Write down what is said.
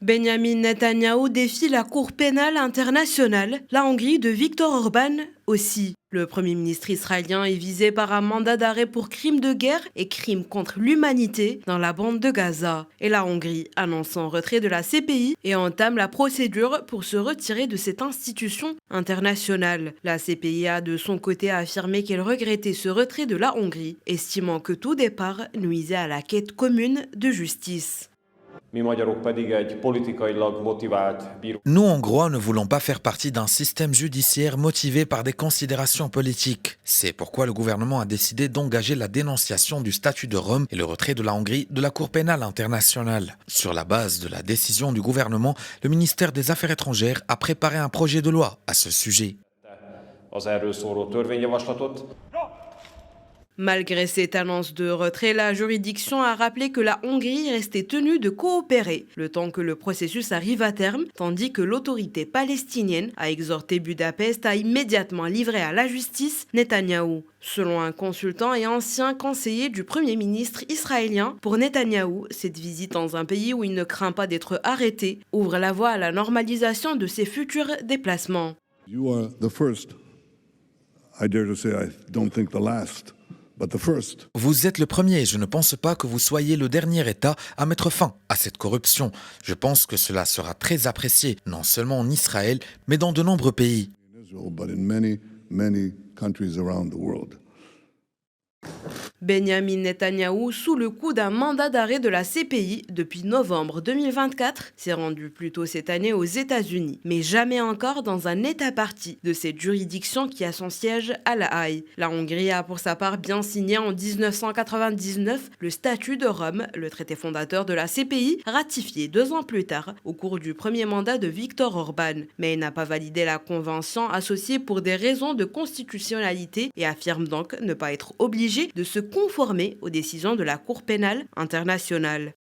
Benjamin Netanyahou défie la Cour pénale internationale, la Hongrie de Viktor Orban aussi. Le Premier ministre israélien est visé par un mandat d'arrêt pour crimes de guerre et crimes contre l'humanité dans la bande de Gaza. Et la Hongrie annonce son retrait de la CPI et entame la procédure pour se retirer de cette institution internationale. La CPI a de son côté affirmé qu'elle regrettait ce retrait de la Hongrie, estimant que tout départ nuisait à la quête commune de justice. Nous, Hongrois, ne voulons pas faire partie d'un système judiciaire motivé par des considérations politiques. C'est pourquoi le gouvernement a décidé d'engager la dénonciation du statut de Rome et le retrait de la Hongrie de la Cour pénale internationale. Sur la base de la décision du gouvernement, le ministère des Affaires étrangères a préparé un projet de loi à ce sujet. Malgré cette annonce de retrait, la juridiction a rappelé que la Hongrie restait tenue de coopérer le temps que le processus arrive à terme, tandis que l'autorité palestinienne a exhorté Budapest à immédiatement livrer à la justice Netanyahou. Selon un consultant et ancien conseiller du Premier ministre israélien, pour Netanyahou, cette visite dans un pays où il ne craint pas d'être arrêté ouvre la voie à la normalisation de ses futurs déplacements. You are the first. I dare to say I don't think the last. Vous êtes le premier, je ne pense pas que vous soyez le dernier État à mettre fin à cette corruption. Je pense que cela sera très apprécié, non seulement en Israël, mais dans de nombreux pays. Benjamin Netanyahou, sous le coup d'un mandat d'arrêt de la CPI depuis novembre 2024, s'est rendu plus tôt cette année aux États-Unis, mais jamais encore dans un État partie de cette juridiction qui a son siège à La Haye. La Hongrie a pour sa part bien signé en 1999 le statut de Rome, le traité fondateur de la CPI, ratifié 2 ans plus tard au cours du premier mandat de Viktor Orban. Mais elle n'a pas validé la convention associée pour des raisons de constitutionnalité et affirme donc ne pas être obligée de se conformer aux décisions de la Cour pénale internationale.